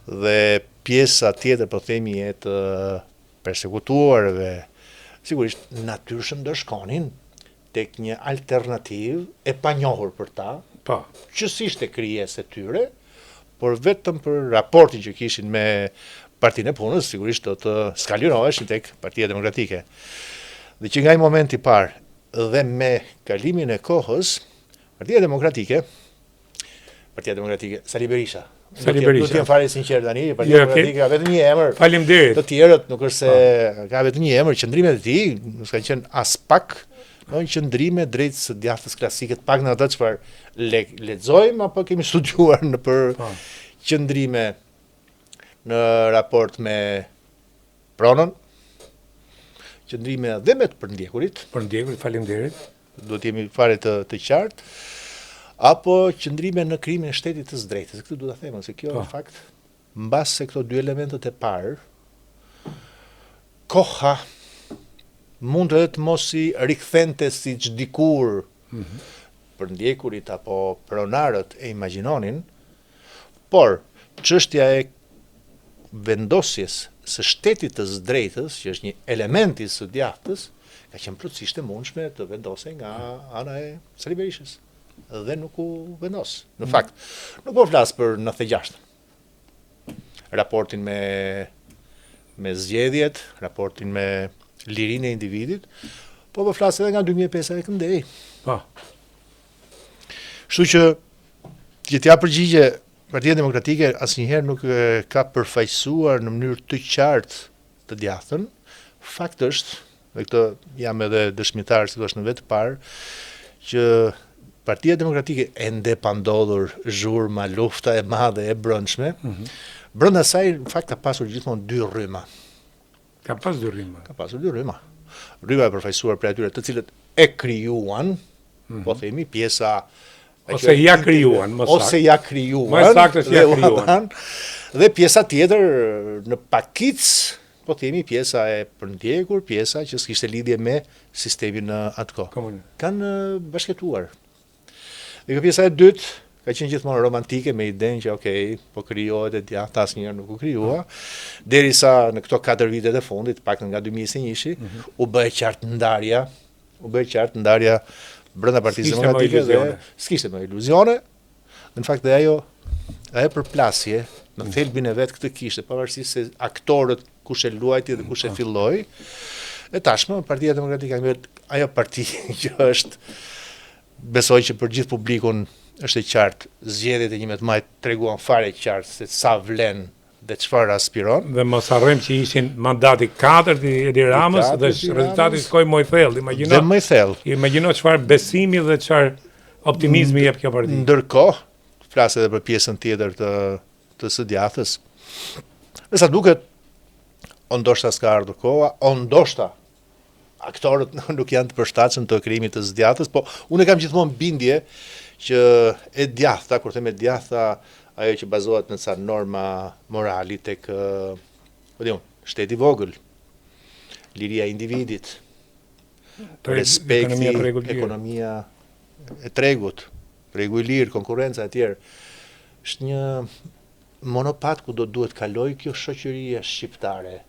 dhe pjesa tjetër, po themi, e të persekutuarve, sigurisht natyrshëm do shkonin tek një alternativë e panjohur për ta, që si ishte krijesë e tyre, por vetëm për raportin që kishin me Partinë e Punës, sigurisht do të skaliroheshin tek Partia Demokratike. Dhe që nga i momenti parë dhe me kalimin e kohës, Partia Demokratike, Sali Berisha. Nuk t'jem fare sinqer tani, Partia Demokratike ka vetëm një emër. Faleminderit. Të tjerët nuk është se ka vetëm një emër, qëndrimet e tij nuk kanë qenë as pak qëndrime drejt së djathtës klasike, pak në atë çfarë lexojmë apo kemi studiuar në për qëndrime në raport me pronën, qëndrime dhe me të përndjekurit. Përndjekurit, faleminderit. Do t'jemi fare të qartë. Apo qëndrime në krimin e shtetit të drejtës. Këtë du të thema, se kjo në fakt, mbas se këto dy elementet e parë, koha mund të mos i rikthente si që dikur për ndjekurit apo pronarët e imagjinonin, por çështja e vendosjes së shtetit të drejtës, që është një element i së djathtës, ka qenë plotësisht e mundshme të vendose nga ana e Sali Berishës. Dhe nuk u vendos. Në fakt, nuk po flas për 96. Raportin me zgjedhjet, raportin me lirinë e individit, po flas edhe nga 2005 e këndej. Kështu që t'ja përgjigje, Partia Demokratike asnjëherë nuk ka përfaqësuar në mënyrë të qartë të djathtën. Fakt është, dhe këtë jam edhe dëshmitar si thosh në vetë parë, që Partia Demokratike ende pa ndodhur zhurma, lufta e madhe e brendshme. Brenda saj në fakt ka pasur gjithmonë dy rryma. Ka pasur dy rryma. Rryma e përfaqësuar për atyre të cilët e krijuan, po themi pjesa ose ja krijuan, më saktë është ja krijuan. Dhe pjesa tjetër në pakic, po themi pjesa e përndjekur, pjesa që s'kishte lidhje me sistemin atë kohë. Kanë bashkëtuar. Dhe kjo pjesa e dytë ka qenë gjithmonë romantike me idenë që po krijohet e djathta, asnjëherë nuk u krijua, derisa në këto 4 vitet e fundit, paktën nga 2021-shi, u bë qartë ndarja brenda Partisë Demokratike dhe s'kishte më iluzione. Në fakt dhe ajo përplasje në thelbin e vet këtë kishte, pavarësisht se aktorët kush e luajti dhe kush e filloi. E tashmë Partia Demokratike ajo parti që është, besoj që për gjithë publikun është e qartë, zgjedhjet e 11 majit treguan fare qartë se sa vlen dhe çfarë aspiron. Dhe mos harrojmë që ishin mandati 4 i Edi Ramës dhe rezultati shkoi më i thellë. Imagjino çfarë besimi dhe çfarë optimizmi jep kjo parti. Ndërkohë, flas edhe për pjesën tjetër të së djathtës. Me sa duket, ndoshta s'ka ardhur koha, ndoshta aktorët nuk janë të përshtatshëm të krijimit të së djathtës, po unë kam gjithmonë bindje që e djathta, kur them e djathta, ajo që bazohet në ca norma morali tek shteti vogël, liria e individit, respekti, ekonomia e tregut, tregu i lirë, konkurrenca e tjerë, është një monopat ku do duhet kaloj kjo shoqëria shqiptare.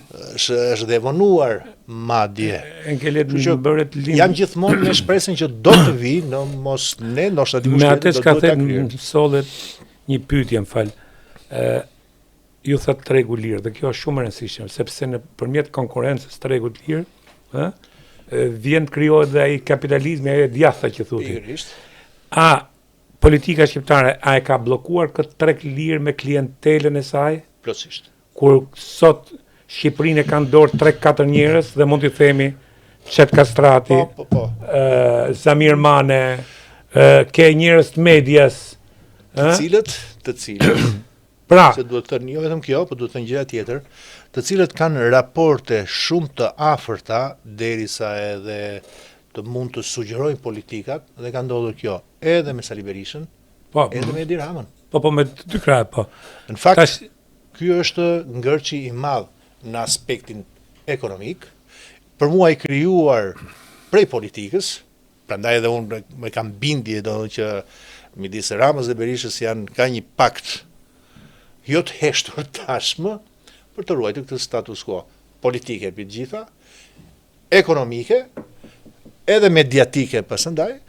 Është dhe vonuar madje. Jam gjithmonë me shpresën që do të vi në mos ne, ndoshta dikush tjetër do të ta kryejë. Me atë që sollet një pyetje, m'fal. Ju thot tregu i lirë, dhe kjo është shumë e rëndësishme, sepse nëpërmjet konkurrencës tregut të lirë, vjen krijohet dhe ai kapitalizmi, ai djathta që thotë. A politika shqiptare e ka bllokuar këtë treg lirë me klientelën e saj? Plotësisht. Kur sot Shqipërinë e kanë dorë 3-4 njerëz dhe mund t'i themi Qet Kastrati, Zamir Mane, ke njerëz të medias, të cilët, pra, se duhet të thënë jo vetëm kjo, por duhet të thënë gjëra tjetër, të cilët kanë raporte shumë të afërta derisa edhe të mund të sugjerojnë politikat, dhe ka ndodhur kjo edhe me Sali Berishën, edhe me Edi Ramën. Po me dy krahë, po. Në fakt, ky është ngërçi i madh në aspektin ekonomik, për mua i krijuar prej politikës, prandaj edhe unë me kam bindje që midis Ramës dhe Berishës ka një pakt jo të heshtur tashmë për të ruajtur këtë status quo politike për gjitha, ekonomike, edhe mediatike pasandaj,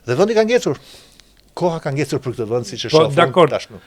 dhe vendi ka ngecur. Koha ka ngecur për këtë vend siç e shohim tashmë.